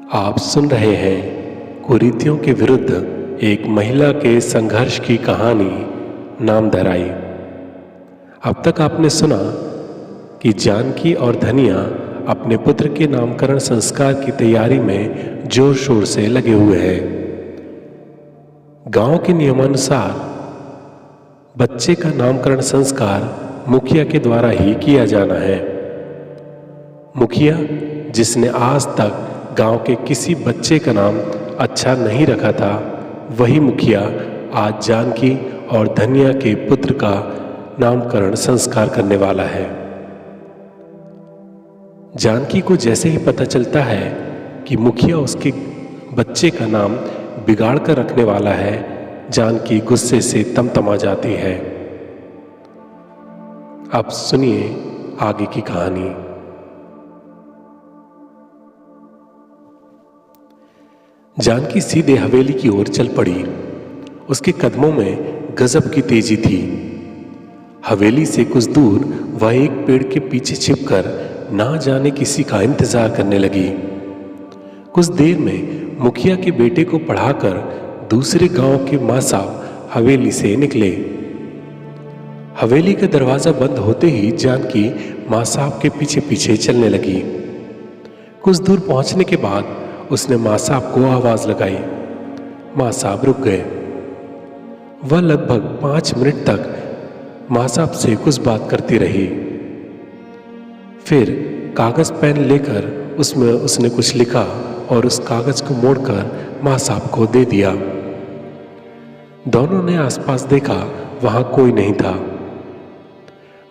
आप सुन रहे हैं कुरीतियों के विरुद्ध एक महिला के संघर्ष की कहानी नामधराई। अब तक आपने सुना कि जानकी और धनिया अपने पुत्र के नामकरण संस्कार की तैयारी में जोर शोर से लगे हुए हैं। गांव के नियमानुसार बच्चे का नामकरण संस्कार मुखिया के द्वारा ही किया जाना है। मुखिया, जिसने आज तक गांव के किसी बच्चे का नाम अच्छा नहीं रखा था, वही मुखिया आज जानकी और धनिया के पुत्र का नामकरण संस्कार करने वाला है। जानकी को जैसे ही पता चलता है कि मुखिया उसके बच्चे का नाम बिगाड़ कर रखने वाला है, जानकी गुस्से से तमतमा जाती है। अब सुनिए आगे की कहानी। जानकी सीधे हवेली की ओर चल पड़ी। उसके कदमों में गजब की तेजी थी। हवेली से कुछ दूर वह एक पेड़ के पीछे छिपकर ना जाने किसी का इंतजार करने लगी। कुछ देर में मुखिया के बेटे को पढ़ाकर दूसरे गांव के मां साहब हवेली से निकले। हवेली का दरवाजा बंद होते ही जानकी मां साहब के पीछे पीछे चलने लगी। कुछ दूर पहुंचने के बाद उसने मां साहब को आवाज लगाई। मां साहब रुक गए। वह लगभग 5 मिनट तक मां साहब से कुछ बात करती रही। फिर कागज पेन लेकर उसमें उसने कुछ लिखा और उस कागज को मोड़कर मां साहब को दे दिया। दोनों ने आसपास देखा, वहां कोई नहीं था।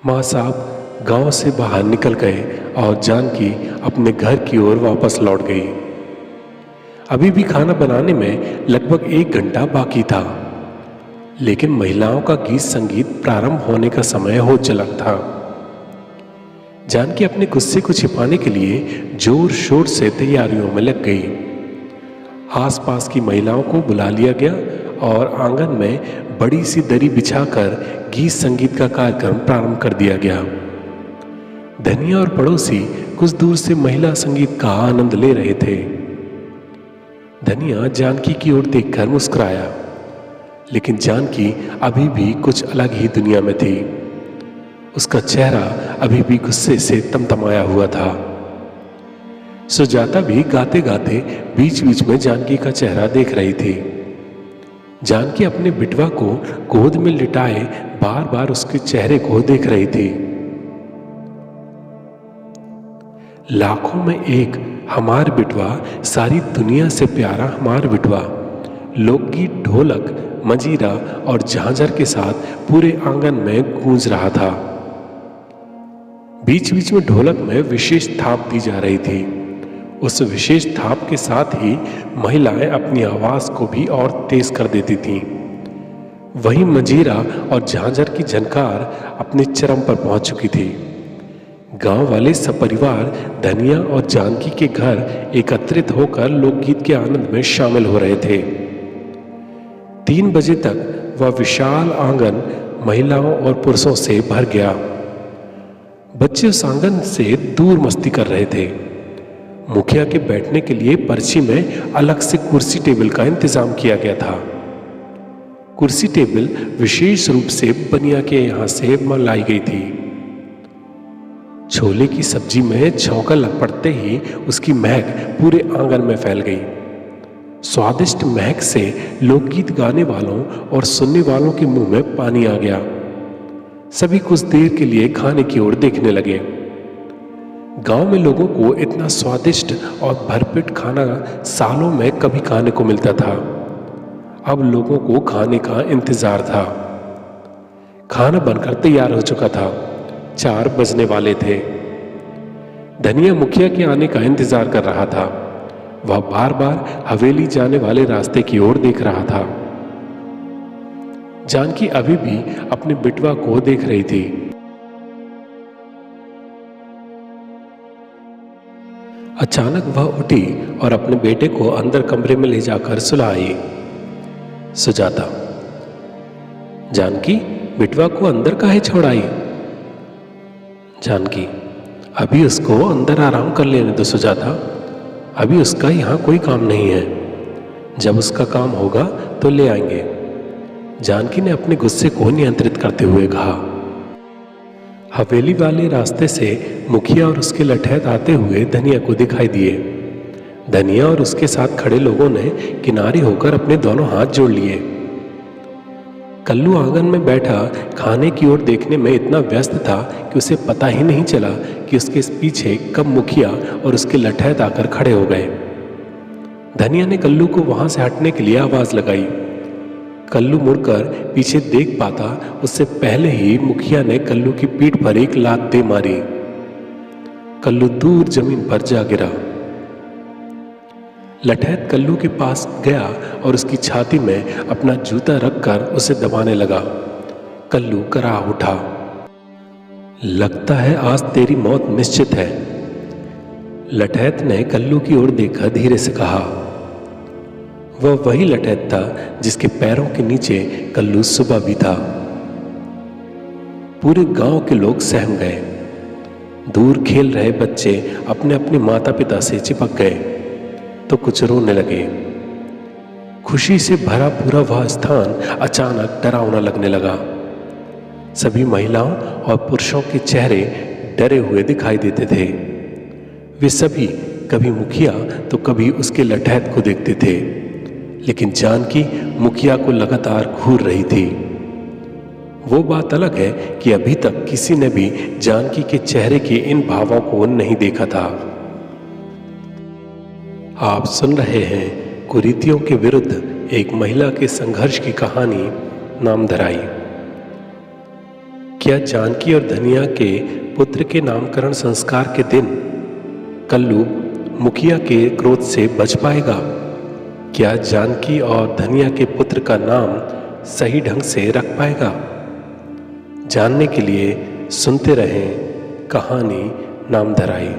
मां साहब गांव से बाहर निकल गए और जानकी अपने घर की ओर वापस लौट गई। अभी भी खाना बनाने में लगभग 1 घंटा बाकी था, लेकिन महिलाओं का गीत संगीत प्रारंभ होने का समय हो चला था। जानकी अपने गुस्से को छिपाने के लिए जोर शोर से तैयारियों में लग गई। आसपास की महिलाओं को बुला लिया गया और आंगन में बड़ी सी दरी बिछाकर गीत संगीत का कार्यक्रम प्रारंभ कर दिया गया। धनिया और पड़ोसी कुछ दूर से महिला संगीत का आनंद ले रहे थे। धनिया जानकी की ओर देखकर मुस्कुराया, लेकिन जानकी अभी भी कुछ अलग ही दुनिया में थी। उसका चेहरा अभी भी गुस्से से तमतमाया हुआ था। सुजाता भी गाते गाते बीच बीच में जानकी का चेहरा देख रही थी। जानकी अपने बिटवा को गोद में लिटाए बार बार उसके चेहरे को देख रही थी। लाखों में एक हमार बिटवा, सारी दुनिया से प्यारा हमार बिटवा, लोकगीत ढोलक, मंजीरा और झांझर के साथ पूरे आंगन में गूंज रहा था। बीच बीच में ढोलक में विशेष थाप दी जा रही थी। उस विशेष थाप के साथ ही महिलाएं अपनी आवाज को भी और तेज कर देती थीं। वहीं मंजीरा और झांझर की झनकार अपने चरम पर पहुंच चुकी थी। गांव वाले सपरिवार धनिया और जानकी के घर एकत्रित होकर लोकगीत के आनंद में शामिल हो रहे थे। 3 बजे तक वह विशाल आंगन महिलाओं और पुरुषों से भर गया। बच्चे उस आंगन से दूर मस्ती कर रहे थे। मुखिया के बैठने के लिए पर्ची में अलग से कुर्सी टेबल का इंतजाम किया गया था। कुर्सी टेबल विशेष रूप से बनिया के यहां से लाई गई थी। छोले की सब्जी में छौंका लग पड़ते ही उसकी महक पूरे आंगन में फैल गई। स्वादिष्ट महक से लोकगीत गाने वालों और सुनने वालों के मुंह में पानी आ गया। सभी कुछ देर के लिए खाने की ओर देखने लगे। गांव में लोगों को इतना स्वादिष्ट और भरपेट खाना सालों में कभी खाने को मिलता था। अब लोगों को खाने का इंतजार था। खाना बनकर तैयार हो चुका था। 4 बजने वाले थे। धनिया मुखिया के आने का इंतजार कर रहा था। वह बार बार हवेली जाने वाले रास्ते की ओर देख रहा था। जानकी अभी भी अपने बिटवा को देख रही थी। अचानक वह उठी और अपने बेटे को अंदर कमरे में ले जाकर सुला आई। सुजाता, जानकी, बिटवा को अंदर काहे छोड़ाई? जानकी, अभी उसको अंदर आराम कर लेने दो सुजाता। अभी उसका यहाँ कोई काम नहीं है, जब उसका काम होगा तो ले आएंगे। जानकी ने अपने गुस्से को नियंत्रित करते हुए कहा। हवेली वाले रास्ते से मुखिया और उसके लठैत आते हुए धनिया को दिखाई दिए। धनिया और उसके साथ खड़े लोगों ने किनारे होकर अपने दोनों हाथ जोड़ लिए। कल्लू आंगन में बैठा खाने की ओर देखने में इतना व्यस्त था कि उसे पता ही नहीं चला कि उसके पीछे कब मुखिया और उसके लठैत आकर खड़े हो गए। धनिया ने कल्लू को वहां से हटने के लिए आवाज लगाई। कल्लू मुड़कर पीछे देख पाता उससे पहले ही मुखिया ने कल्लू की पीठ पर एक लात दे मारी। कल्लू दूर जमीन पर जा गिरा। लठैत कल्लू के पास गया और उसकी छाती में अपना जूता रखकर उसे दबाने लगा। कल्लू कराह उठा। लगता है आज तेरी मौत निश्चित है। लठैत ने कल्लू की ओर देखकर धीरे से कहा। वह वही लठैत था जिसके पैरों के नीचे कल्लू सुबह भी था। पूरे गांव के लोग सहम गए। दूर खेल रहे बच्चे अपने अपने माता पिता से चिपक गए तो कुछ रोने लगे। खुशी से भरा पूरा वह स्थान अचानक डरावना लगने लगा। सभी महिलाओं और पुरुषों के चेहरे डरे हुए दिखाई देते थे। वे सभी कभी मुखिया तो कभी उसके लठैत को देखते थे, लेकिन जानकी मुखिया को लगातार घूर रही थी। वो बात अलग है कि अभी तक किसी ने भी जानकी के चेहरे के इन भावों को नहीं देखा था। आप सुन रहे हैं कुरीतियों के विरुद्ध एक महिला के संघर्ष की कहानी नामधराई। क्या जानकी और धनिया के पुत्र के नामकरण संस्कार के दिन कल्लू मुखिया के क्रोध से बच पाएगा? क्या जानकी और धनिया के पुत्र का नाम सही ढंग से रख पाएगा? जानने के लिए सुनते रहें कहानी नामधराई।